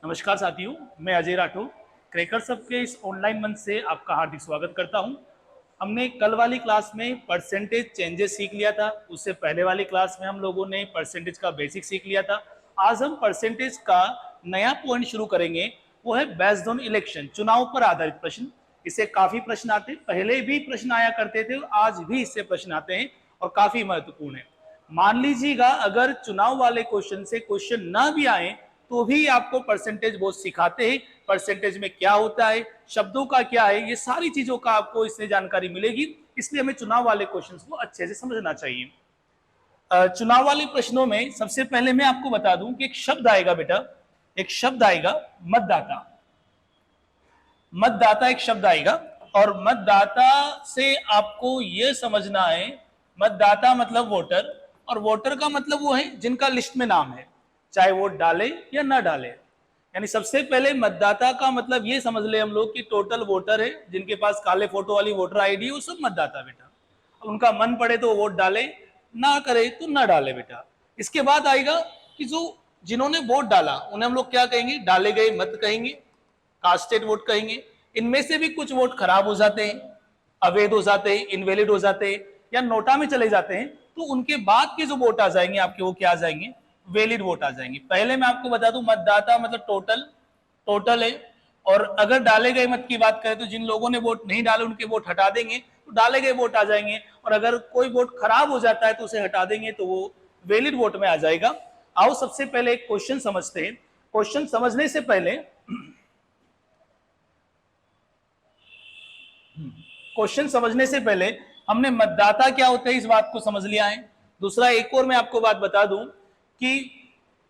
नमस्कार साथियों, मैं अजय राठौर क्रैकर सब के इस ऑनलाइन मंच से आपका हार्दिक स्वागत करता हूं। हमने कल वाली क्लास में परसेंटेज चेंजेस सीख लिया था। उससे पहले वाली क्लास में हम लोगों ने परसेंटेज का बेसिक सीख लिया था। आज हम परसेंटेज का नया पॉइंट शुरू करेंगे, वो है बेस्ड ऑन इलेक्शन, चुनाव पर आधारित प्रश्न। इससे काफी प्रश्न आते हैं, पहले भी प्रश्न आया करते थे और आज भी इससे प्रश्न आते हैं और काफी महत्वपूर्ण है। मान लीजिएगा अगर चुनाव वाले क्वेश्चन से क्वेश्चन ना भी आए तो भी आपको परसेंटेज वो सिखाते हैं, परसेंटेज में क्या होता है, शब्दों का क्या है, ये सारी चीजों का आपको इससे जानकारी मिलेगी। इसलिए हमें चुनाव वाले क्वेश्चंस को अच्छे से समझना चाहिए। चुनाव वाले प्रश्नों में सबसे पहले मैं आपको बता दूं कि एक शब्द आएगा बेटा, एक शब्द आएगा मतदाता। मतदाता एक शब्द आएगा और मतदाता से आपको यह समझना है, मतदाता मतलब वोटर, और वोटर का मतलब वो है जिनका लिस्ट में नाम है, चाहे वोट डाले या ना डाले। यानी सबसे पहले मतदाता का मतलब ये समझ ले हम लोग कि टोटल वोटर है, जिनके पास काले फोटो वाली वोटर आईडी है, वो सब मतदाता बेटा। उनका मन पड़े तो वोट डाले, ना करे तो ना डाले बेटा। इसके बाद आएगा कि जो जिन्होंने वोट डाला उन्हें हम लोग क्या कहेंगे, डाले गए मत कहेंगे, कास्टेड वोट कहेंगे। इनमें से भी कुछ वोट खराब हो जाते हैं, अवैध हो जाते हैं, इनवैलिड हो जाते हैं या नोटा में चले जाते हैं, तो उनके बाद के जो वोट आ जाएंगे आपके, वो क्या आ जाएंगे, वैलिड वोट आ जाएंगे। पहले मैं आपको बता दूं, मतदाता मतलब टोटल, टोटल है। और अगर डाले गए मत की बात करें तो जिन लोगों ने वोट नहीं डाले उनके वोट हटा देंगे तो डाले गए वोट आ जाएंगे, और अगर कोई वोट खराब हो जाता है तो उसे हटा देंगे तो वो वैलिड वोट में आ जाएगा। आओ सबसे पहले एक क्वेश्चन समझते हैं। क्वेश्चन समझने से पहले क्वेश्चन समझने से पहले हमने मतदाता क्या होते हैं इस बात को समझ लिया है। दूसरा एक और मैं आपको बात बता दूं कि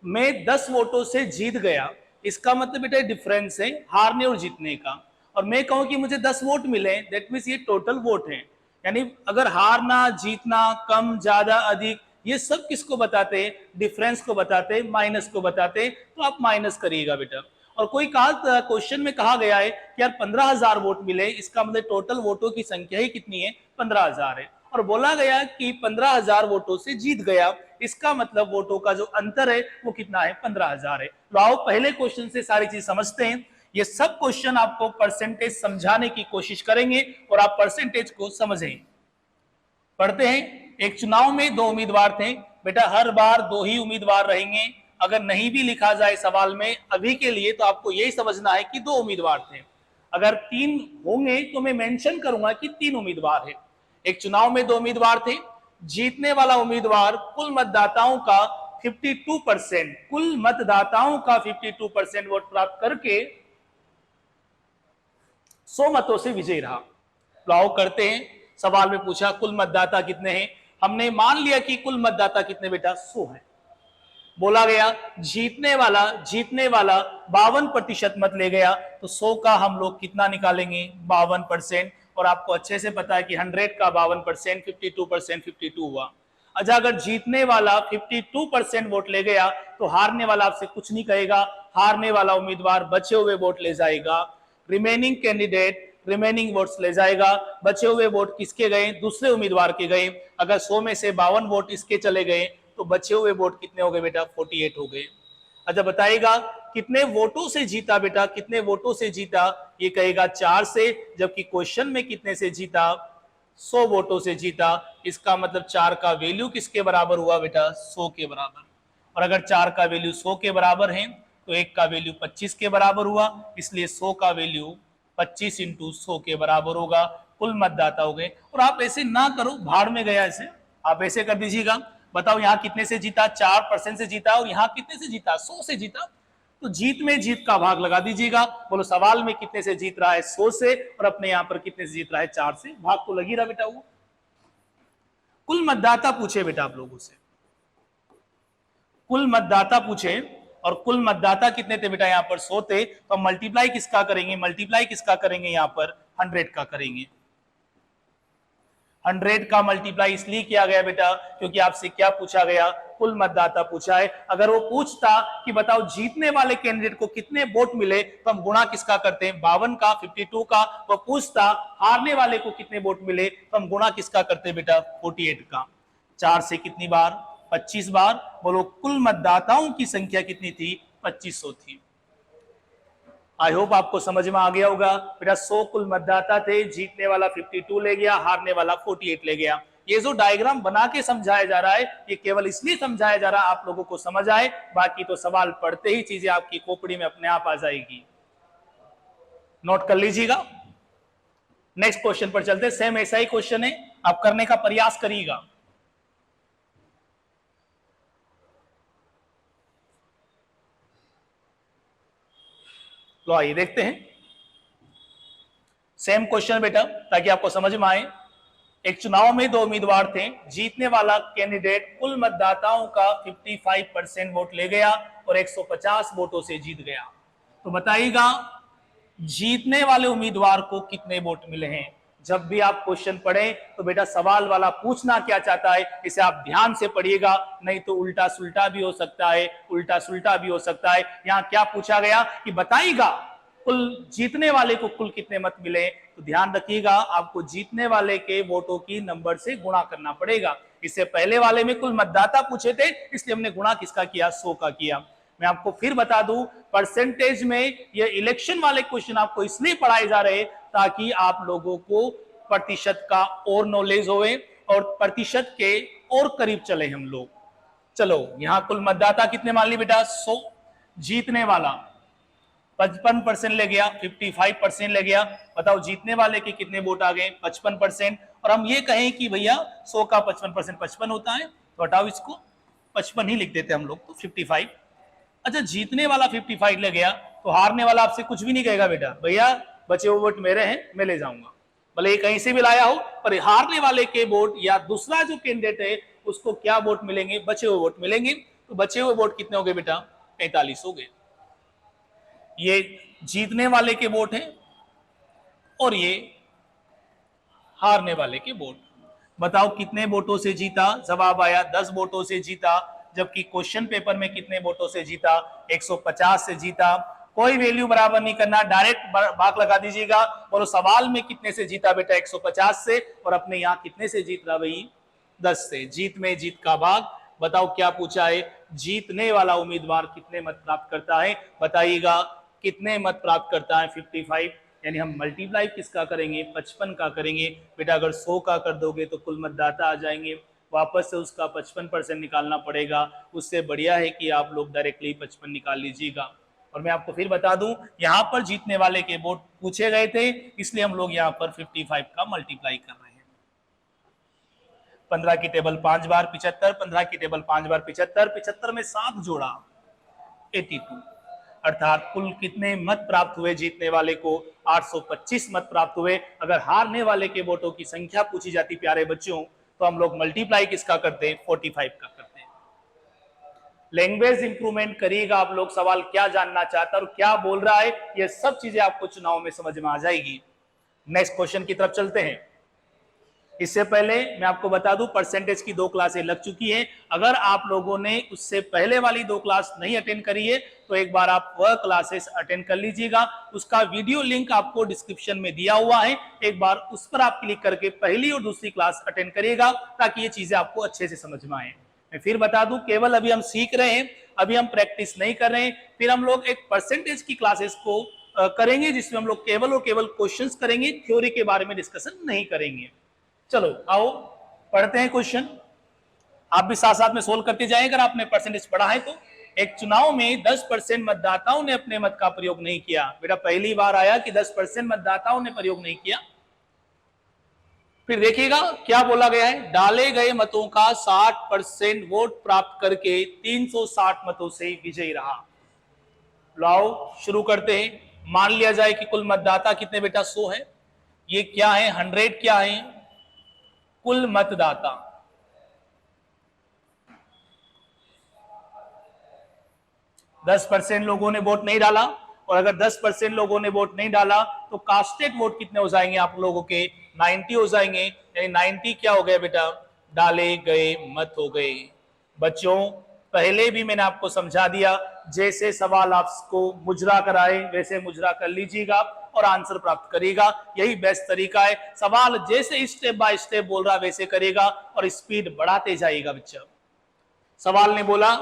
मैं 10 वोटों से जीत गया, इसका मतलब बेटा डिफरेंस है हारने और जीतने का। और मैं कहूं कि मुझे 10 वोट मिले, दैट मीन्स ये टोटल वोट है। यानी अगर हारना जीतना, कम ज्यादा अधिक, ये सब किसको बताते हैं, डिफरेंस को बताते हैं, माइनस को बताते हैं। तो आप माइनस करिएगा बेटा। और कोई कहा, क्वेश्चन में कहा गया है कि यार 15,000 वोट मिले, इसका मतलब टोटल वोटों की संख्या ही कितनी है, 15,000 है। और बोला गया कि 15,000 वोटों से जीत गया, इसका मतलब वोटों का जो अंतर है वो कितना है, 15,000 है। तो आओ पहले क्वेश्चन से सारी चीज समझते हैं। ये सब क्वेश्चन आपको परसेंटेज समझाने की कोशिश करेंगे और आप परसेंटेज को समझें। पढ़ते हैं। एक चुनाव में 2 उम्मीदवार थे बेटा, हर बार 2 ही उम्मीदवार रहेंगे। अगर नहीं भी लिखा जाए सवाल में अभी के लिए तो आपको यही समझना है कि 2 उम्मीदवार थे। अगर 3 होंगे तो मैं मेंशन करूंगा कि 3 उम्मीदवार है। एक चुनाव में 2 उम्मीदवार थे। जीतने वाला उम्मीदवार कुल मतदाताओं का 52%, कुल मतदाताओं का 52% वोट प्राप्त करके 100 मतों से विजयी रहा। तो आओ करते हैं। सवाल में पूछा कुल मतदाता कितने हैं, हमने मान लिया कि कुल मतदाता कितने बेटा, 100 है। बोला गया जीतने वाला 52% मत ले गया, तो 100 का हम लोग कितना निकालेंगे, 52%। और आपको अच्छे से पता है कि 100 का 52%, 52%, 52 हुआ। अच्छा, अगर जीतने वाला 52% वोट ले गया तो हारने वाला आपसे कुछ नहीं कहेगा, हारने वाला उम्मीदवार बचे हुए वोट ले जाएगा। रिमेनिंग कैंडिडेट रिमेनिंग वोट्स ले जाएगा। बचे हुए वोट किसके गए, दूसरे उम्मीदवार के गए। अगर 100 में से 52 वोट इसके चले गए तो बचे हुए वोट कितने हो गए बेटा, 48 हो गए। अच्छा बताइएगा कितने वोटों से जीता बेटा, कितने वोटों से जीता, ये कहेगा 4 से। जबकि क्वेश्चन में कितने से जीता, 100 वोटों से जीता। इसका मतलब 4 का वैल्यू किसके बराबर हुआ बेटा, 100 के बराबर। और अगर 4 का वैल्यू 100 के बराबर है तो 1 का वैल्यू 25 के बराबर हुआ, इसलिए 100 का वैल्यू 25 इंटू 100 के बराबर होगा। कुल मतदाता हो गए। और आप ऐसे ना करो, भाड़ में गया ऐसे, आप ऐसे कर दीजिएगा। बताओ यहाँ कितने से जीता, 4% से जीता, और यहाँ कितने से जीता, 100 से जीता। तो जीत में जीत का भाग लगा दीजिएगा। बोलो सवाल में कितने से जीत रहा है, 100 से, और अपने यहाँ पर कितने से जीत रहा है, 4 से। भाग तो लगी रहा बेटा। वो कुल मतदाता पूछे बेटा आप लोगों से, कुल मतदाता पूछे, और कुल मतदाता कितने थे बेटा, यहाँ पर 100 थे। तो हम मल्टीप्लाई किसका करेंगे, मल्टीप्लाई किसका करेंगे, यहाँ पर 100 का करेंगे। 100 का मल्टीप्लाई इसलिए किया गया बेटा क्योंकि आपसे क्या पूछा गया, कुल मतदाता पूछा है। अगर वो पूछता कि बताओ जीतने वाले कैंडिडेट को कितने वोट मिले, तो हम गुणा किसका करते हैं, 52 का, 52 का। वो पूछता हारने वाले को कितने वोट मिले, तो हम गुणा किसका करते हैं बेटा, 48 का। 4 से कितनी बार, 25 बार। बोलो कुल मतदाताओं की संख्या कितनी थी, 2500 थी। आई होप आपको समझ में आ गया होगा। बेटा 100 कुल मतदाता थे, जीतने वाला 52 ले गया, हारने वाला 48 ले गया। ये जो डायग्राम बना के समझाया जा रहा है, ये केवल इसलिए समझाया जा रहा है आप लोगों को समझ आए, बाकी तो सवाल पढ़ते ही चीजें आपकी खोपड़ी में अपने आप आ जाएगी। नोट कर लीजिएगा। नेक्स्ट क्वेश्चन पर चलते, सेम ऐसा ही क्वेश्चन है, आप करने का प्रयास करिएगा। तो आइए देखते हैं सेम क्वेश्चन बेटा, ताकि आपको समझ में आए। एक चुनाव में 2 उम्मीदवार थे, जीतने वाला कैंडिडेट कुल मतदाताओं का 55% वोट ले गया और 150 वोटों से जीत गया। तो बताइएगा जीतने वाले उम्मीदवार को कितने वोट मिले हैं। जब भी आप क्वेश्चन पढ़ें तो बेटा सवाल वाला पूछना क्या चाहता है इसे आप ध्यान से पढ़िएगा, नहीं तो उल्टा सुल्टा भी हो सकता है, उल्टा सुल्टा भी हो सकता है। यहां क्या पूछा गया कि बताइएगा कुल जीतने वाले को कुल कितने मत मिले, तो ध्यान रखिएगा आपको जीतने वाले के वोटों की नंबर से गुणा करना पड़ेगा। इससे पहले वाले में कुल मतदाता पूछे थे, इसलिए हमने गुणा किसका किया, 100 का किया। मैं आपको फिर बता दूं, परसेंटेज में ये इलेक्शन वाले क्वेश्चन आपको इसलिए पढ़ाए जा रहे ताकि आप लोगों को प्रतिशत का और नॉलेज होवे और प्रतिशत के और करीब चले हम लोग। चलो यहां कुल मतदाता कितने मान ली बेटा, 100। जीतने वाला 55% ले गया, 55% ले गया। बताओ जीतने वाले के कितने वोट आ गए, 55%। और हम ये कहें कि भैया 100 का 55% 55 होता है, तो हटाओ इसको, 55 ही लिख देते हम लोग, तो 55। अच्छा जीतने वाला 55 ले गया, तो हारने वाला आपसे कुछ भी नहीं कहेगा बेटा, भैया बचे हुए वोट मेरे हैं, मैं ले जाऊंगा, भले कहीं से भी लाया हो, पर हारने वाले के वोट या दूसरा जो कैंडिडेट है उसको क्या वोट मिलेंगे, बचे हुए वोट मिलेंगे। तो बचे हुए वोट कितने हो गए बेटा, 45 हो गए। ये जीतने वाले के वोट हैं और ये हारने वाले के वोट। बताओ कितने वोटों से जीता, जवाब आया 10 वोटों से जीता। जबकि क्वेश्चन पेपर में कितने वोटों से जीता, 150 से जीता। कोई वैल्यू बराबर नहीं करना, डायरेक्ट भाग लगा दीजिएगा। बोलो सवाल में कितने से जीता बेटा, 150 से, और अपने यहां कितने से जीत रहा भाई, 10 से। जीत में जीत का भाग। बताओ क्या पूछा है, जीतने वाला उम्मीदवार कितने मत प्राप्त करता है, बताइएगा कितने मत प्राप्त करता है, 55। यानी हम मल्टीप्लाई किसका करेंगे, 55 का करेंगे बेटा। अगर 100 का कर दोगे तो कुल मतदाता आ जाएंगे, वापस से उसका 55% निकालना पड़ेगा। उससे बढ़िया है कि आप लोग डायरेक्टली 55 निकाल लीजिएगा। और मैं आपको फिर बता दूं, यहां पर जीतने वाले के वोट पूछे गए थे, इसलिए हम लोग यहां पर 55 का मल्टीप्लाई कर रहे हैं। 15 की टेबल 5 बार 75, 15 की टेबल 5 बार 75, 75 में 7 जोड़ा 82, अर्थात कुल कितने मत प्राप्त हुए जीतने वाले को, 825 मत प्राप्त हुए। अगर हारने वाले के वोटों की संख्या पूछी जाती प्यारे बच्चों, तो हम लोग मल्टीप्लाई किसका करते हैं, 45 का करते हैं। लैंग्वेज इंप्रूवमेंट करिएगा आप लोग, सवाल क्या जानना चाहता है और क्या बोल रहा है, ये सब चीजें आपको चुनाव में समझ में आ जाएगी। नेक्स्ट क्वेश्चन की तरफ चलते हैं। इससे पहले मैं आपको बता दूं, परसेंटेज की 2 क्लासें लग चुकी हैं। अगर आप लोगों ने उससे पहले वाली 2 क्लास नहीं अटेंड करी है तो एक बार आप वह क्लासेस अटेंड कर लीजिएगा। उसका वीडियो लिंक आपको डिस्क्रिप्शन में दिया हुआ है, एक बार उस पर आप क्लिक करके पहली और दूसरी क्लास अटेंड करिएगा, ताकि ये चीजें आपको अच्छे से समझ में आए। मैं फिर बता दूं, केवल अभी हम सीख रहे हैं, अभी हम प्रैक्टिस नहीं कर रहे हैं। फिर हम लोग एक परसेंटेज की क्लासेस को करेंगे, जिसमें हम लोग केवल और केवल क्वेश्चंस करेंगे, थ्योरी के बारे में डिस्कशन नहीं करेंगे। चलो आओ पढ़ते हैं क्वेश्चन, आप भी साथ साथ में सोल्व करते जाएं अगर आपने परसेंटेज पढ़ा है तो। एक चुनाव में 10% मतदाताओं ने अपने मत का प्रयोग नहीं किया। बेटा पहली बार आया कि 10% मतदाताओं ने प्रयोग नहीं किया। फिर देखिएगा क्या बोला गया है, डाले गए मतों का 60% वोट प्राप्त करके 360 मतों से विजयी रहा। लाओ शुरू करते हैं। मान लिया जाए कि कुल मतदाता कितने बेटा, 100 है। ये क्या है, 100 क्या है, कुल मतदाता। दस 10% लोगों ने वोट नहीं डाला, और अगर 10% लोगों ने वोट नहीं डाला तो कास्टेड वोट कितने हो जाएंगे आप लोगों के, 90 हो जाएंगे। यानी 90 क्या हो गया बेटा, डाले गए मत हो गए। बच्चों पहले भी मैंने आपको समझा दिया, जैसे सवाल आपको मुजरा कराए वैसे मुजरा कर लीजिएगा और आंसर प्राप्त करेगा, यही बेस्ट तरीका है। सवाल जैसे स्टेप बाय स्टेप बोल रहा वैसे करेगा और स्पीड बढ़ाते जाएगा बच्चा। सवाल ने बोला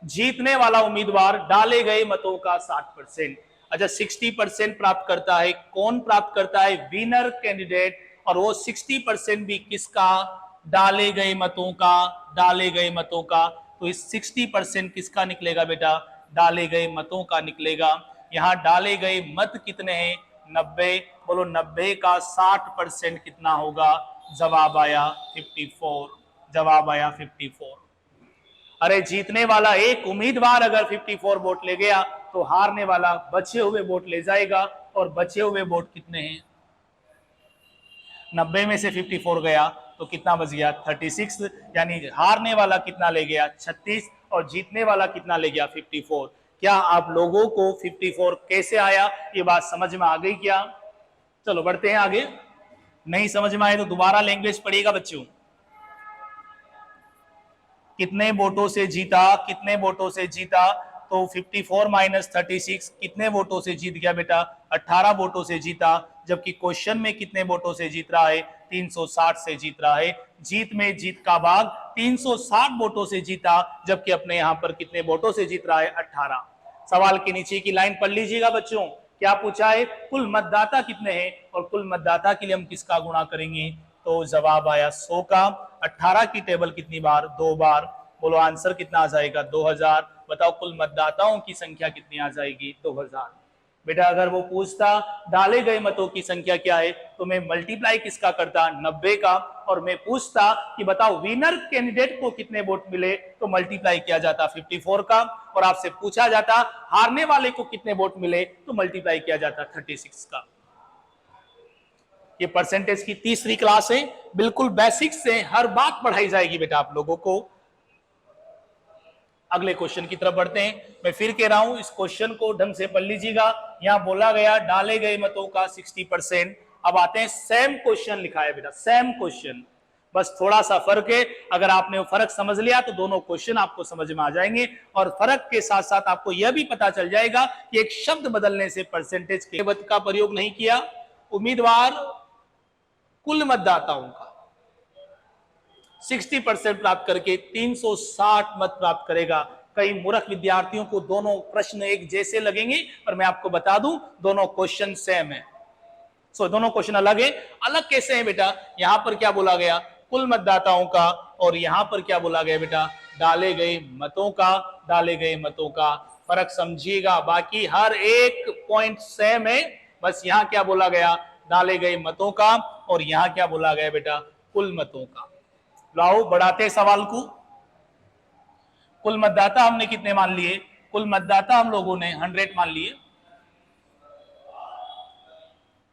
जीतने वाला उम्मीदवार डाले गए मतों का 60%। अच्छा 60% प्राप्त करता है, कौन प्राप्त करता है? Winner candidate. और वो 60% भी किसका? डाले गए मतों का, डाले गए मतों का। तो इस 60% किसका निकलेगा बेटा? डाले गए मतों का निकलेगा। यहां डाले गए मत कितने हैं? 90। बोलो 90 का 60% कितना होगा? जवाब आया 54। जवाब आया 54। अरे जीतने वाला एक उम्मीदवार अगर 54 वोट ले गया तो हारने वाला बचे हुए वोट ले जाएगा। और बचे हुए वोट कितने हैं? 90 में से 54 गया तो कितना बच गया? 36। यानी हारने वाला कितना ले गया? 36। और जीतने वाला कितना ले गया? 54। क्या आप लोगों को 54 कैसे आया, ये बात समझ में आ गई क्या? चलो बढ़ते हैं आगे। नहीं समझ में आए तो दोबारा लैंग्वेज पढ़िएगा बच्चों। कितने वोटों से जीता? कितने वोटों से जीता? तो 54 माइनस 36 कितने वोटों से जीत गया बेटा? 18 वोटों से जीता। जबकि क्वेश्चन में कितने वोटों से जीत रहा है? 360 से जीत रहा है। जीत में जीत का भाग 360 वोटों से जीता, जबकि अपने यहां पर कितने वोटों से जीत रहा है? 18। सवाल के नीचे की लाइन पढ़ लीजिएगा बच्चों। क्या पूछा है? कुल मतदाता कितने हैं और कुल मतदाता के लिए हम किसका गुणा करेंगे? तो जवाब आया 100 का। 18 की टेबल कितनी बार? 2 बार। बोलो आंसर कितना आ जाएगा? 2000। बताओ कुल मतदाताओं की संख्या कितनी आ जाएगी? 2000। बेटा अगर वो पूछता डाले गए मतों की संख्या क्या है तो मैं मल्टीप्लाई किसका करता? 90 का। और मैं पूछता कि बताओ विनर कैंडिडेट को कितने वोट मिले तो मल्टीप्लाई किया जाता 54 का। और आपसे पूछा जाता हारने वाले को कितने वोट मिले तो मल्टीप्लाई किया जाता 36 का। ये परसेंटेज की तीसरी क्लास है, बिल्कुल बेसिक्स से हर बात पढ़ाई जाएगी बेटा आप लोगों को। अगले क्वेश्चन की तरफ बढ़ते हैं। मैं फिर कह रहा हूं इस क्वेश्चन को ढंग से पढ़ लीजिएगा। यहां बोला गया डाले गए मतों का 60%। अब आते हैं सेम क्वेश्चन लिखा है बेटा, सेम क्वेश्चन, बस थोड़ा सा फर्क है। अगर आपने वो फर्क समझ लिया तो दोनों क्वेश्चन आपको समझ में आ जाएंगे। और फर्क के साथ साथ आपको यह भी पता चल जाएगा कि एक शब्द बदलने से परसेंटेज के मत का प्रयोग नहीं किया। उम्मीदवार कुल मतदाताओं का 60% प्राप्त करके 360 मत प्राप्त करेगा। कई मूर्ख विद्यार्थियों को दोनों प्रश्न एक जैसे लगेंगे, पर मैं आपको बता दूं दोनों क्वेश्चन सेम है। दोनों क्वेश्चन अलग है। अलग कैसे हैं बेटा? यहां पर क्या बोला गया? कुल मतदाताओं का। और यहां पर क्या बोला गया बेटा? डाले गए मतों का। डाले गए मतों का फर्क समझिएगा, बाकी हर एक पॉइंट सेम है। बस यहां क्या बोला गया? डाले गए मतों का। और यहां क्या बोला गया बेटा? कुल मतों का। लाओ बढ़ाते सवाल को। कुल मतदाता हमने कितने मान लिए? कुल मतदाता हम लोगों ने 100 मान लिए।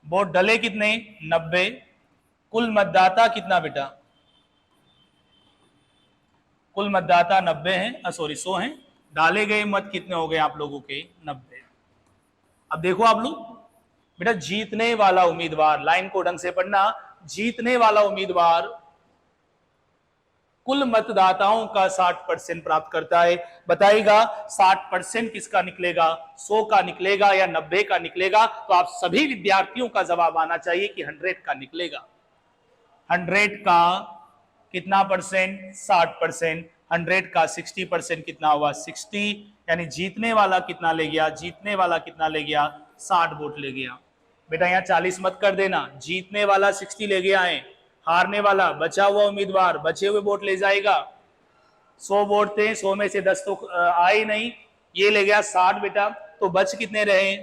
वोट डले कितने? 90। कुल मतदाता कितना बेटा? कुल मतदाता 90 हैं, सॉरी 100 हैं। डाले गए मत कितने हो गए आप लोगों के? 90। अब देखो आप लोग बेटा, जीतने वाला उम्मीदवार, लाइन को ढंग से पढ़ना, जीतने वाला उम्मीदवार कुल मतदाताओं का 60% प्राप्त करता है। बताइएगा 60% किसका निकलेगा? 100 का निकलेगा या 90 का निकलेगा? तो आप सभी विद्यार्थियों का जवाब आना चाहिए कि 100 का निकलेगा। 100 का कितना परसेंट? 60%। 100 का 60% कितना हुआ? 60। यानी जीतने वाला कितना ले गया? जीतने वाला कितना ले गया? 60 वोट ले गया। बेटा यहाँ 40 मत कर देना, जीतने वाला 60 ले गया है, हारने वाला बचा हुआ उम्मीदवार बचे हुए वोट ले जाएगा। 100 वोट थे, 100 में से 10 तो आए नहीं, ये ले गया 60 बेटा। तो बच कितने रहे?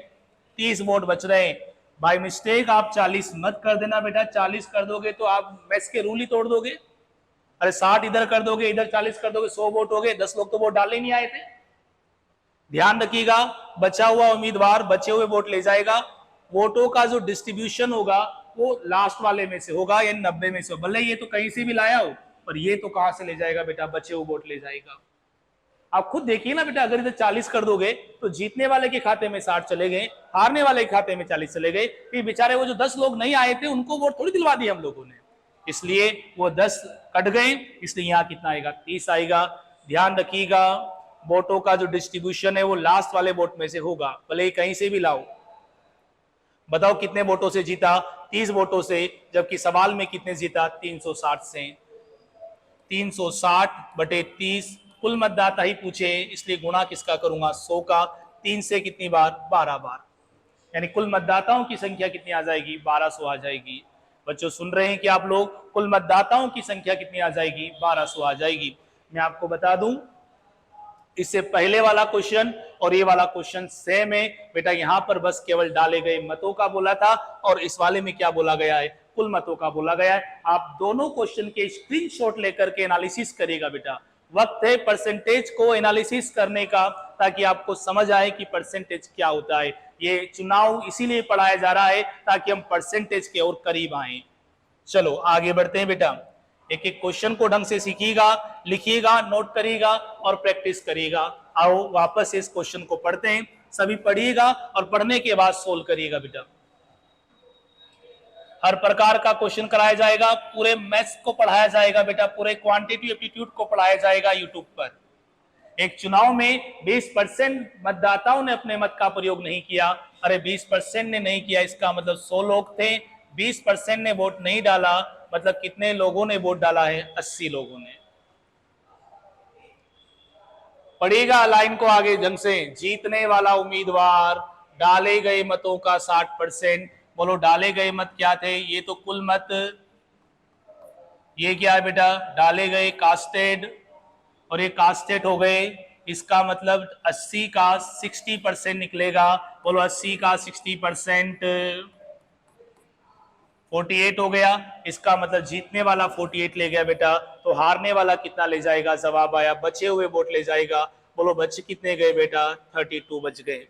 30 वोट बच रहे। बाय मिस्टेक आप 40 मत कर देना बेटा, 40 कर दोगे तो आप मैथ्स के रूल ही तोड़ दोगे। अरे 60 इधर कर दोगे, इधर 40 कर दोगे, 100 वोट हो गए, 10 लोग तो वोट डालने नहीं आए थे। ध्यान रखिएगा, बचा हुआ उम्मीदवार बचे हुए वोट ले जाएगा। वोटों का जो डिस्ट्रीब्यूशन होगा वो लास्ट वाले में से होगा, यानी 90 में से। भले ये तो कहीं से भी लाया हो, पर ये तो कहां से ले जाएगा बेटा? बचे हुए वोट ले जाएगा। आप खुद देखिए ना बेटा, अगर इधर 40 कर दोगे तो जीतने वाले के खाते में 60 चले गए, हारने वाले के खाते में 40 चले गए। फिर बेचारे वो जो 10 लोग नहीं आए थे उनको वोट थोड़ी दिलवा दिए हम लोगों ने, इसलिए वो 10 कट गए। इसलिए यहां कितना आएगा? 30 आएगा। ध्यान रखिएगा, वोटों का जो डिस्ट्रीब्यूशन है वो लास्ट वाले वोट में से होगा, भले ही कहीं से भी लाओ। बताओ कितने वोटों से जीता? 30 वोटों से। जबकि सवाल में कितने जीता? 360 से। 360 बटे 30, कुल मतदाता ही पूछे इसलिए गुणा किसका करूंगा? 100 का। 3 से कितनी बार? 12 बार। यानी कुल मतदाताओं की संख्या कितनी आ जाएगी, 1200 आ जाएगी। बच्चों सुन रहे हैं कि आप लोग, कुल मतदाताओं की संख्या कितनी आ जाएगी, 1200 आ जाएगी। मैं आपको बता दूं, इससे पहले वाला क्वेश्चन और ये वाला क्वेश्चन सेम है बेटा। यहां पर बस केवल डाले गए मतों का बोला था और इस वाले में क्या बोला गया है, कुल मतों का बोला गया है। आप दोनों क्वेश्चन के स्क्रीनशॉट लेकर के एनालिसिस करिएगा बेटा। वक्त है परसेंटेज को एनालिसिस करने का, ताकि आपको समझ आए कि परसेंटेज क्या होता है। ये चुनाव इसीलिए पढ़ाया जा रहा है ताकि हम परसेंटेज के और करीब आए। चलो आगे बढ़ते हैं बेटा। एक एक क्वेश्चन को ढंग से सीखिएगा, लिखिएगा, नोट करिएगा और प्रैक्टिस करिएगा। आओ वापस इस क्वेश्चन को पढ़ते हैं। सभी पढ़िएगा और पढ़ने के बाद सोल्व करिएगा बेटा। हर प्रकार का क्वेश्चन कराया जाएगा, पूरे मैथ्स को पढ़ाया जाएगा बेटा, पूरे क्वांटिटी एप्टीट्यूड को पढ़ाया जाएगा यूट्यूब पर। एक चुनाव में 20% मतदाताओं ने अपने मत का प्रयोग नहीं किया। अरे 20% ने नहीं किया, इसका मतलब 100 लोग थे, 20% ने वोट नहीं डाला, मतलब कितने लोगों ने वोट डाला है, 80 लोगों ने। पढ़िएगा लाइन को आगे ढंग से। जीतने वाला उम्मीदवार, डाले गए मतों का 60%। बोलो डाले गए मत क्या थे, ये तो कुल मत, ये क्या है बेटा, डाले गए कास्टेड, और ये कास्टेड हो गए। इसका मतलब 80 का 60% निकलेगा। बोलो 80 का 60% 48 हो गया। इसका मतलब जीतने वाला 48 ले गया बेटा, तो हारने वाला कितना ले जाएगा, जवाब आया बचे हुए वोट ले जाएगा। बोलो बचे कितने गए बेटा, 32 बच गए।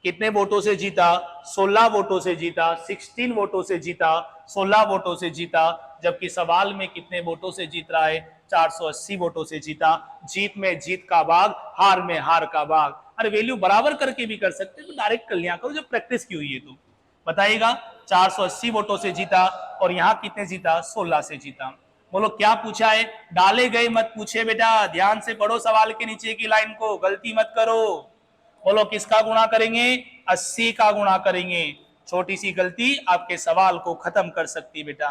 कितने वोटों से जीता, 16 वोटों से जीता, 16 वोटों से जीता, 16 वोटों से जीता। जबकि सवाल में कितने वोटों से जीत रहा है, 480 वोटों से जीता। जीत में जीत का भाग, हार में हार का भाग। अरे वैल्यू बराबर करके भी कर सकते, तो डायरेक्ट कर लिया करो जब प्रैक्टिस की हुई है तो। बताइएगा, 480 वोटों से जीता और यहां कितने जीता, 16 से जीता। बोलो क्या पूछा है, डाले गए मत पूछे बेटा। ध्यान से पढ़ो सवाल के नीचे की लाइन को, गलती मत करो। बोलो किसका गुणा करेंगे, 80 का गुणा करेंगे। छोटी सी गलती आपके सवाल को खत्म कर सकती बेटा।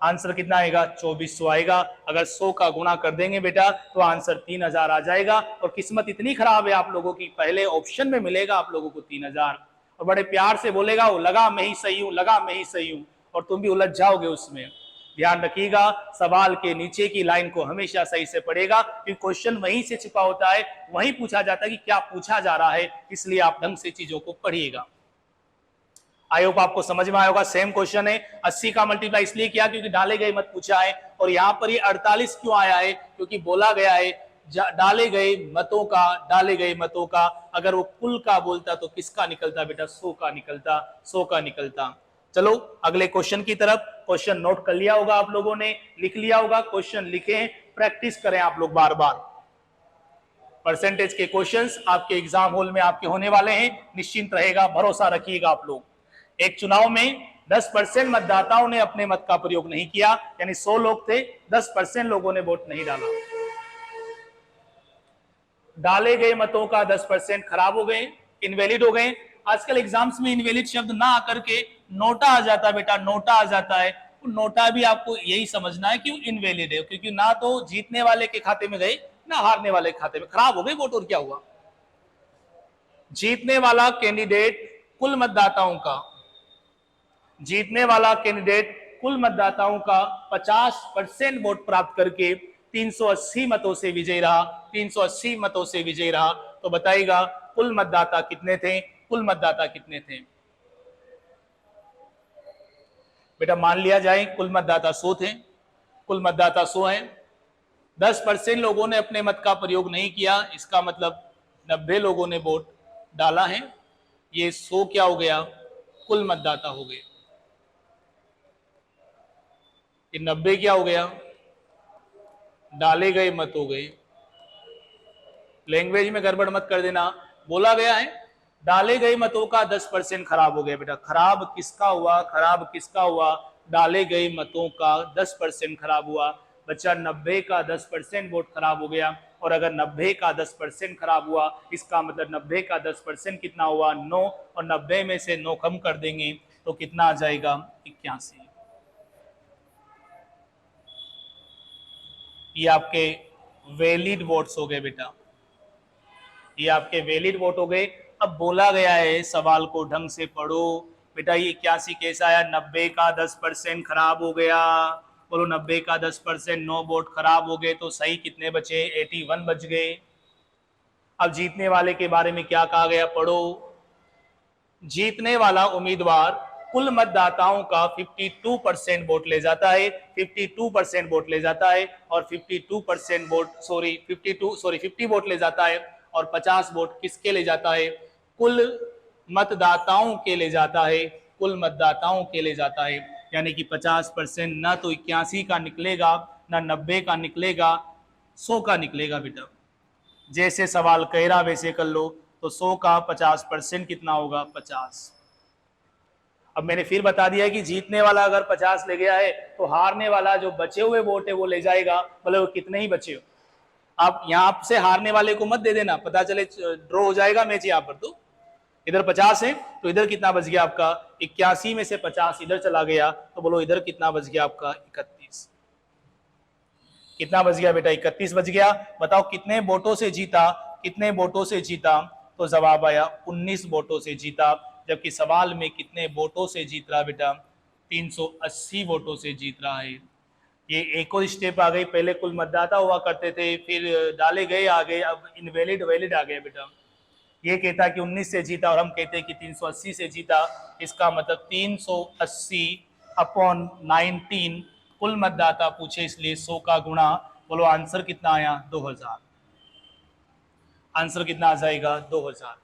आंसर कितना आएगा, 2400 आएगा। अगर 100 का गुणा कर देंगे बेटा तो आंसर 3000 आ जाएगा। और किस्मत इतनी खराब है आप लोगों की, पहले ऑप्शन में मिलेगा आप लोगों को 3000 और बड़े प्यार से बोलेगा वो लगा मैं ही सही हूं, लगा मैं ही सही हूं, और तुम भी उलझ जाओगे उसमें। ध्यान रखिएगा, सवाल के नीचे की लाइन को हमेशा सही से पढ़ेगा, क्योंकि क्वेश्चन वहीं से छिपा होता है, वहीं पूछा जाता है कि क्या पूछा जा रहा है, इसलिए आप ढंग से चीजों को पढ़िएगा। आई होप आपको समझ में आया होगा। सेम क्वेश्चन है, 80 का मल्टीप्लाई इसलिए किया क्योंकि डाले गए मत पूछा है, और यहां पर ये 48 क्यों आया है, क्योंकि बोला गया है डाले गए मतों का अगर वो कुल का बोलता तो किसका निकलता बेटा, 100 का निकलता, 100 का निकलता। चलो अगले क्वेश्चन की तरफ। क्वेश्चन नोट कर लिया होगा आप लोगों ने, लिख लिया होगा, क्वेश्चन लिखे, प्रैक्टिस करें आप लोग बार बार। परसेंटेज के क्वेश्चंस आपके एग्जाम हॉल में आपके होने वाले हैं, निश्चिंत रहेगा, भरोसा रखिएगा आप लोग। एक चुनाव में 10% मतदाताओं ने अपने मत का प्रयोग नहीं किया, यानी 100 लोग थे, 10% लोगों ने वोट नहीं डाला। डाले गए मतों का 10% खराब हो गए, इनवैलिड हो गए। आजकल एग्जाम्स में इनवैलिड शब्द ना आकर के नोटा आ जाता है बेटा, नोटा आ जाता है। नोटा भी आपको यही समझना है कि वो इनवैलिड है, क्योंकि ना तो जीतने वाले के खाते में गए ना हारने वाले के खाते में, खराब हो गए वोट, और क्या हुआ। जीतने वाला कैंडिडेट कुल मतदाताओं का, जीतने वाला कैंडिडेट कुल मतदाताओं का 50% वोट प्राप्त करके 380 मतों से विजयी रहा, 380 मतों से विजयी रहा। तो बताइएगा कुल मतदाता कितने थे, कुल मतदाता कितने थे बेटा। मान लिया जाए कुल मतदाता 100 थे, कुल मतदाता 100 है, 10% लोगों ने अपने मत का प्रयोग नहीं किया, इसका मतलब 90 लोगों ने वोट डाला है। ये 100 क्या हो गया, कुल मतदाता हो गए। ये 90 क्या हो गया, डाले गए मत हो गए। लैंग्वेज में गड़बड़ मत कर देना। बोला गया है डाले गए मतों का 10% खराब हो गया बेटा। खराब किसका हुआ, खराब किसका हुआ, डाले गए मतों का 10% खराब हुआ। बच्चा 90 का 10% वोट खराब हो गया, और अगर 90 का 10% खराब हुआ, इसका मतलब 90 का 10% कितना हुआ, 9, और 90 में से 9 कम कर देंगे तो कितना आ जाएगा, 81। ये आपके वैलिड वोट्स हो गए बेटा, ये आपके वैलिड वोट हो गए। अब बोला गया है सवाल को ढंग से पढ़ो बेटा। ये 81 केस आया, 90 का 10% खराब हो गया। बोलो 90 का 10%, 9 वोट खराब हो गए तो सही कितने बचे? 81 बच गए। अब जीतने वाले के बारे में क्या कहा गया, पढ़ो। जीतने वाला उम्मीदवार कुल मतदाताओं का 52% वोट ले जाता है, 52% वोट ले जाता है और 52% वोट 50 वोट ले जाता है और 50 वोट किसके ले जाता है? कुल मतदाताओं के ले जाता है, कुल मतदाताओं के ले जाता है। यानी कि 50% ना तो 81 का निकलेगा, ना 90 का निकलेगा, 100 का निकलेगा बेटा। जैसे सवाल कह रहा वैसे कर लो। तो 100 का 50% कितना होगा? 50। अब मैंने फिर बता दिया कि जीतने वाला अगर 50 ले गया है तो हारने वाला जो बचे हुए वोट है वो ले जाएगा, भले वो कितने ही बचे हो। आप यहां से हारने वाले को मत दे देना, पता चले ड्रॉ हो जाएगा मैच यहाँ पर। तो इधर 50 है तो इधर कितना बच गया आपका? 81 में से 50 इधर चला गया तो बोलो इधर कितना बच गया आपका? 31। कितना बच गया बेटा? 31 बच गया। बताओ कितने वोटों से जीता? कितने वोटों से जीता? तो जवाब आया 19 वोटों से जीता। जबकि सवाल में कितने वोटों से जीत रहा बेटा? 380 वोटों से जीत रहा है। ये एक और स्टेप आ गई। पहले कुल मतदाता हुआ करते थे, फिर डाले गए आ गए, अब इनवैलिड वैलिड आ गया बेटा। ये कहता है कि 19 से जीता और हम कहते हैं कि 380 से जीता। इसका मतलब 380 अपॉन 19 कुल मतदाता पूछे इसलिए 100 का गुणा। बोलो आंसर कितना आया? 2000। आंसर कितना आ जाएगा? 2000।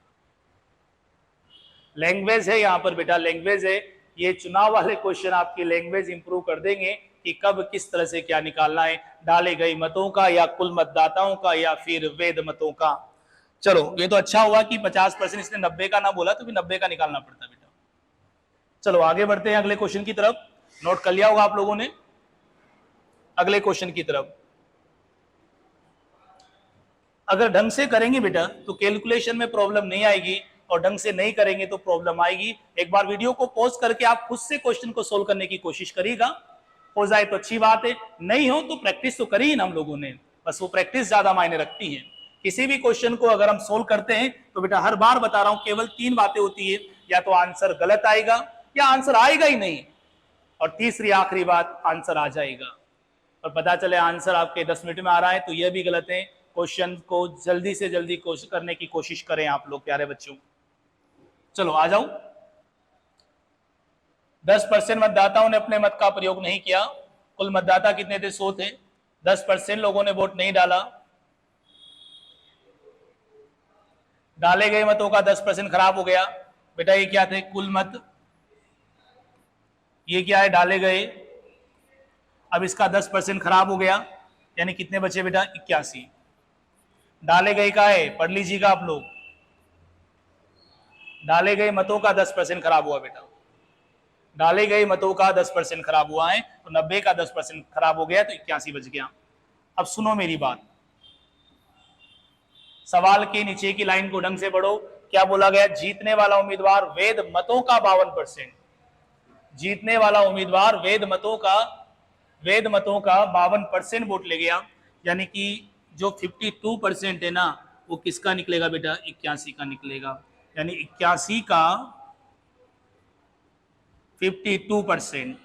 लैंग्वेज है यहाँ पर बेटा, लैंग्वेज है। ये चुनाव वाले क्वेश्चन आपकी लैंग्वेज इंप्रूव कर देंगे कि कब किस तरह से क्या निकालना है, डाले गए मतों का या कुल मतदाताओं का या फिर वैध मतों का। चलो ये तो अच्छा हुआ कि 50% इसने 90 का ना बोला तो भी 90 का निकालना पड़ता बेटा। चलो आगे बढ़ते हैं अगले क्वेश्चन की तरफ। नोट कर लिया होगा आप लोगों ने। अगले क्वेश्चन की तरफ अगर ढंग से करेंगे बेटा तो कैलकुलेशन में प्रॉब्लम नहीं आएगी, और ढंग से नहीं करेंगे तो प्रॉब्लम आएगी। एक बार वीडियो को पॉज करके आप खुद से क्वेश्चन को सोल्व करने की कोशिश करिएगा। हो जाए तो अच्छी बात है, नहीं हो तो प्रैक्टिस तो करी ही ना हम लोगों ने, बस वो प्रैक्टिस ज्यादा मायने रखती है। किसी भी क्वेश्चन को अगर हम सोल्व करते हैं तो बेटा हर बार बता रहा हूं केवल 3 बातें होती है, या तो आंसर गलत आएगा या आंसर आएगा ही नहीं, और तीसरी आखिरी बात आंसर आ जाएगा। और पता चले आंसर आपके 10 मिनट में आ रहा है तो यह भी गलत है। क्वेश्चन को जल्दी से जल्दी करने की कोशिश करें आप लोग प्यारे बच्चों। चलो आ जाओ। 10% मतदाताओं ने अपने मत का प्रयोग नहीं किया। कुल मतदाता कितने थे? 100 थे। 10% लोगों ने वोट नहीं डाला। डाले गए मतों का 10% खराब हो गया। बेटा ये क्या थे? कुल मत। ये क्या है? डाले गए। अब इसका 10% खराब हो गया, यानी कितने बचे बेटा? 81। डाले गए का है, पढ़ लीजिएगा आप लोग। डाले गए मतों का 10% खराब हुआ बेटा। डाले गए मतों का 10% खराब हुआ है तो 90 का 10% खराब हो गया तो 81 बच गया। अब सुनो मेरी बात, सवाल के नीचे की लाइन को ढंग से पढ़ो। क्या बोला गया? जीतने वाला उम्मीदवार वैध मतों का 52%। जीतने वाला उम्मीदवार वैध मतों का 52% वोट ले गया, यानी कि जो 52% है ना वो किसका निकलेगा बेटा? 81 का निकलेगा। यानी 81 का 52%।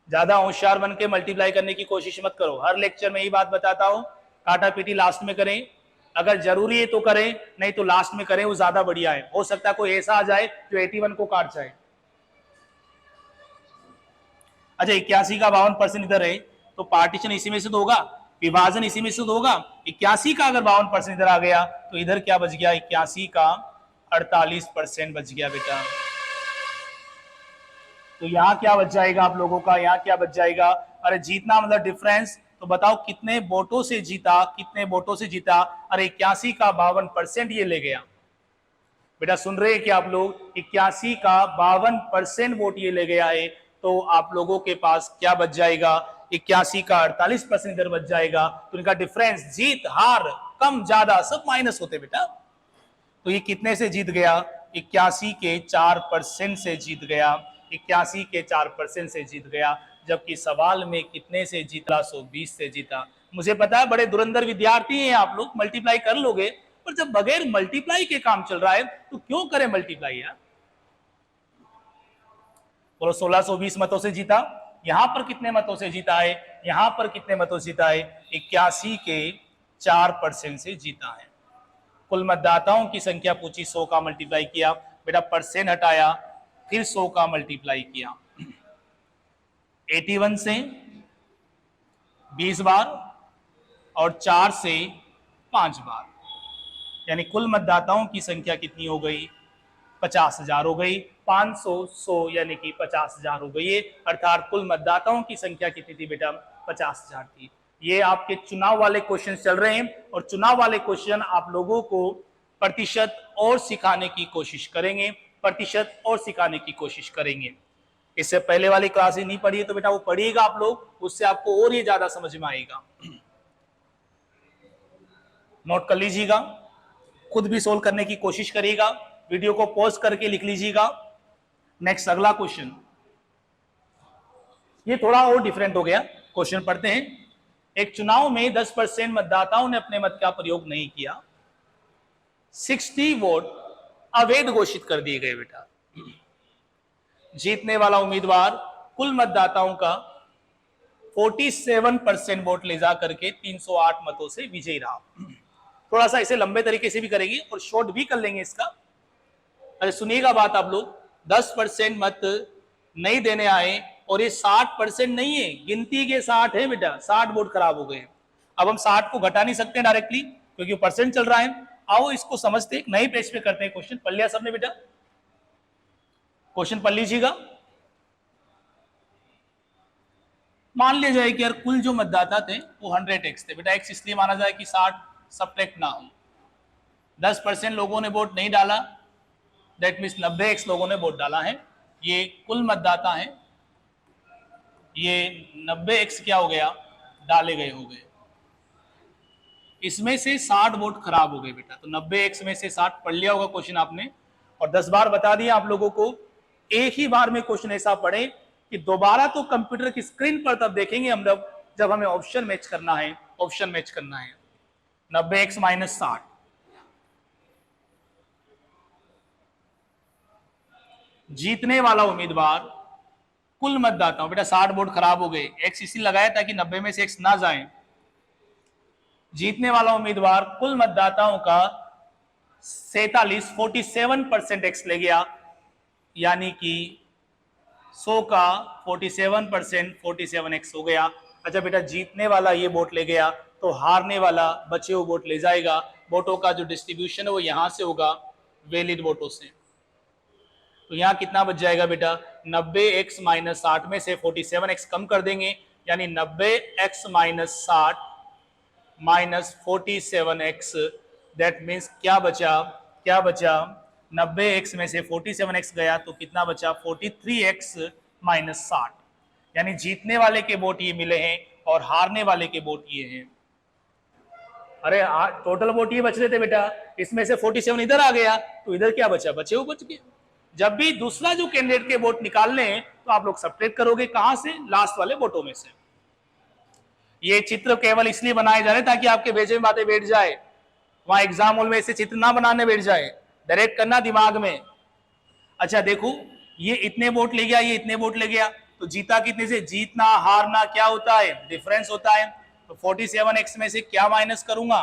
ज्यादा होशियार बन के मल्टीप्लाई करने की कोशिश मत करो। हर लेक्चर में यही बात बताता हूं, काटा पीटी लास्ट में करें, अगर जरूरी है तो करें, नहीं तो लास्ट में करें, वो ज्यादा बढ़िया है। हो सकता है कोई ऐसा आ जाए जो 81 को काट जाए। अच्छा 81 का 52% इधर है तो पार्टीशन इसी में से तो होगा, विभाजन इसी में से तो होगा। 81 का अगर 52% इधर आ गया तो इधर क्या बच गया? 81 का 48% बच गया बेटा। तो यहां क्या बच जाएगा आप लोगों का? यहां क्या बच जाएगा? अरे जीतना मतलब डिफरेंस, तो बताओ कितने वोटों से जीता? कितने वोटों से जीता? अरे 81 का 52% ये ले गया बेटा। सुन रहे हैं कि आप लोग? 81 का 52% वोट ये ले गया है, तो आप लोगों के पास क्या बच जाएगा? 81 का 48% इधर बच जाएगा। तो इनका डिफरेंस, जीत हार, कम ज्यादा सब माइनस होते बेटा। तो ये कितने से जीत गया? 81 के 4% से जीत गया। 81 के 4% से जीत गया। जबकि सवाल में कितने से जीता? 120 से जीता। मुझे पता है बड़े धुरंधर विद्यार्थी हैं आप लोग, मल्टीप्लाई कर लोगे, पर जब बगैर मल्टीप्लाई के काम चल रहा है तो क्यों करें मल्टीप्लाई यार। बोलो 1620 मतों से जीता। यहां पर कितने मतों से जीता है, यहां पर कितने मतों से जीता है, 81 के 4% से जीता है। कुल मतदाताओं की संख्या पूछी, 100 का मल्टीप्लाई किया, बेटा परसेंट हटाया, फिर 100 का मल्टीप्लाई किया। 81 से 20 बार और 4 से 5 बार, यानी कुल मतदाताओं की संख्या कितनी हो गई, 50,000 हो गई। 500 100 यानी कि 50,000 हो गई है, अर्थात कुल मतदाताओं की संख्या कितनी थी बेटा, 50,000 थी। ये आपके चुनाव वाले क्वेश्चन चल रहे हैं और चुनाव वाले क्वेश्चन आप लोगों को प्रतिशत और सिखाने की कोशिश करेंगे, प्रतिशत और सिखाने की कोशिश करेंगे। इससे पहले वाली क्लास ही नहीं पढ़ी है तो बेटा वो पढ़िएगा आप लोग, उससे आपको और ये ज्यादा समझ में आएगा। नोट कर लीजिएगा, खुद भी सोल्व करने की कोशिश करिएगा, वीडियो को पॉज करके लिख लीजिएगा। नेक्स्ट अगला क्वेश्चन, ये थोड़ा और डिफरेंट हो गया। क्वेश्चन पढ़ते हैं। एक चुनाव में 10% मतदाताओं ने अपने मत का प्रयोग नहीं किया, 60 वोट अवैध घोषित कर दिए गए बेटा। जीतने वाला उम्मीदवार कुल मतदाताओं का 47% वोट ले जा करके 308 मतों से विजयी रहा। थोड़ा सा इसे लंबे तरीके से भी करेंगे और शॉर्ट भी कर लेंगे इसका। अरे सुनिएगा बात आप लोग, 10% मत नहीं देने आए और ये 60% नहीं है, गिनती के 60 है बेटा, 60 वोट खराब हो गए। अब हम 60 को घटा नहीं सकते डायरेक्टली क्योंकि परसेंट चल रहा है। आओ इसको समझते हैं, नए पेज पे करते हैं। क्वेश्चन पढ़ लिया सबने बेटा, क्वेश्चन पढ़ लीजिएगा। मान लिया जाए कि यार कुल जो मतदाता थे वो 100x थे बेटा। x इसलिए माना जाए कि 60 सब्ट्रैक्ट ना हो। 10% लोगों ने वोट नहीं डाला, दैट मीन्स 90x लोगों ने वोट डाला है। ये कुल मतदाता हैं, ये 90x क्या हो गया, डाले गए हो गए। इसमें से 60 वोट खराब हो गए बेटा, तो 90x में से 60 पढ़ लिया होगा क्वेश्चन आपने, और 10 बार बता दिया आप लोगों को। एक ही बार में क्वेश्चन ऐसा पढ़े कि दोबारा तो कंप्यूटर की स्क्रीन पर तब देखेंगे हम लोग जब हमें ऑप्शन मैच करना है। ऑप्शन मैच करना है 90x माइनस 60, जीतने वाला उम्मीदवार कुल मतदाताओं, बेटा 60 वोट खराब हो गए, x इसी लगाया ताकि 90 में से x ना जाए। जीतने वाला उम्मीदवार कुल मतदाताओं का 47% x ले गया, यानी कि 100 का 47% 47x हो गया। अच्छा बेटा, जीतने वाला ये वोट ले गया तो हारने वाला बचे हुए वोट ले जाएगा। वोटों का जो डिस्ट्रीब्यूशन है वो यहां से होगा वैलिड वोटों से। तो यहां कितना बच जाएगा बेटा, 90x माइनस 60 में से 47x कम कर देंगे, यानी 90x minus 60 minus 47x, that means क्या बचा, क्या बचा, 90x में से 47x गया तो कितना बचा, 43x माइनस 60, यानी जीतने वाले के वोट ये मिले हैं और हारने वाले के वोट ये हैं। अरे टोटल वोट ये बच रहे थे बेटा, इसमें से 47 इधर आ गया तो इधर क्या बचा, बचे वो बच गए। जब भी दूसरा जो कैंडिडेट के वोट निकालने हैं तो आप लोग सब्ट्रैक्ट करोगे, कहां से, लास्ट वाले वोटों में से। ये चित्र केवल इसलिए बनाए जा रहे ताकि आपके भेजे में बातें बैठ जाए, वहां एग्जाम हॉल में ऐसे चित्र ना बनाने बैठ जाए, डायरेक्ट करना दिमाग में। अच्छा देखो, ये इतने वोट ले गया, ये इतने वोट ले गया, तो जीता कितने से, जीतना हारना क्या होता है, डिफरेंस होता है। तो 47x में से क्या माइनस करूंगा,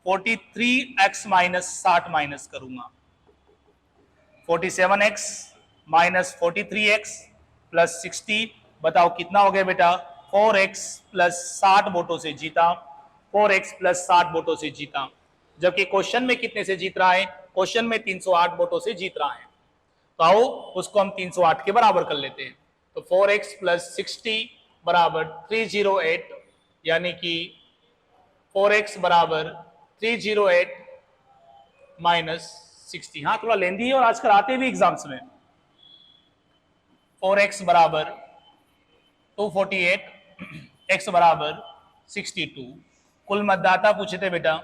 43x माइनस 60 माइनस करूंगा। 47x माइनस 43x प्लस 60, बताओ कितना हो गया बेटा, 4x प्लस 60 वोटों से जीता, 4x प्लस 60 वोटों से जीता। जबकि क्वेश्चन में कितने से जीत रहा है, क्वेश्चन में 308 वोटों से जीत रहा है। तो आओ उसको हम 308 के बराबर कर लेते हैं। तो 4x प्लस 60 बराबर 308, यानी कि 4x बराबर 308 माइनस 60। हाँ थोड़ा लेंदी है और आजकल आते भी एग्जाम्स में। 4x बराबर 248, x बराबर 62। कुल मतदाता पूछे थे बेटा,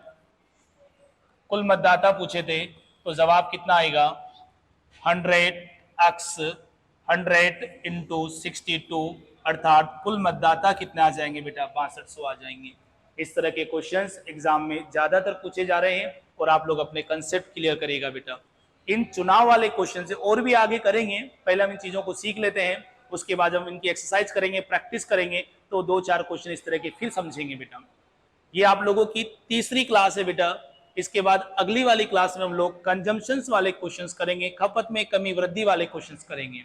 कुल मतदाता पूछे थे तो जवाब कितना आएगा, 100x 100 इंटू 62, अर्थात कुल मतदाता कितने आ जाएंगे बेटा, 6200 आ जाएंगे। इस तरह के क्वेश्चंस एग्जाम में ज्यादातर पूछे जा रहे हैं और आप लोग अपने कंसेप्ट क्लियर करिएगा बेटा। इन चुनाव वाले क्वेश्चन से और भी आगे करेंगे, पहले हम इन चीजों को सीख लेते हैं, उसके बाद हम इनकी एक्सरसाइज करेंगे, प्रैक्टिस करेंगे, तो 2-4 क्वेश्चन इस तरह के फिर समझेंगे बेटा। ये आप लोगों की तीसरी क्लास है बेटा। इसके बाद अगली वाली क्लास में हम लोग कंजम्पशंस वाले क्वेश्चंस करेंगे, खपत में कमी वृद्धि वाले क्वेश्चंस करेंगे।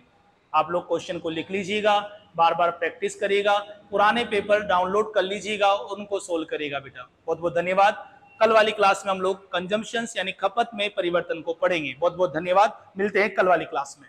आप लोग क्वेश्चन को लिख लीजिएगा, बार बार प्रैक्टिस करिएगा, पुराने पेपर डाउनलोड कर लीजिएगा, उनको सोल्व करिएगा बेटा। बहुत बहुत धन्यवाद। कल वाली क्लास में हम लोग कंजम्पशंस यानी खपत में परिवर्तन को पढ़ेंगे। बहुत बहुत धन्यवाद, मिलते हैं कल वाली क्लास में।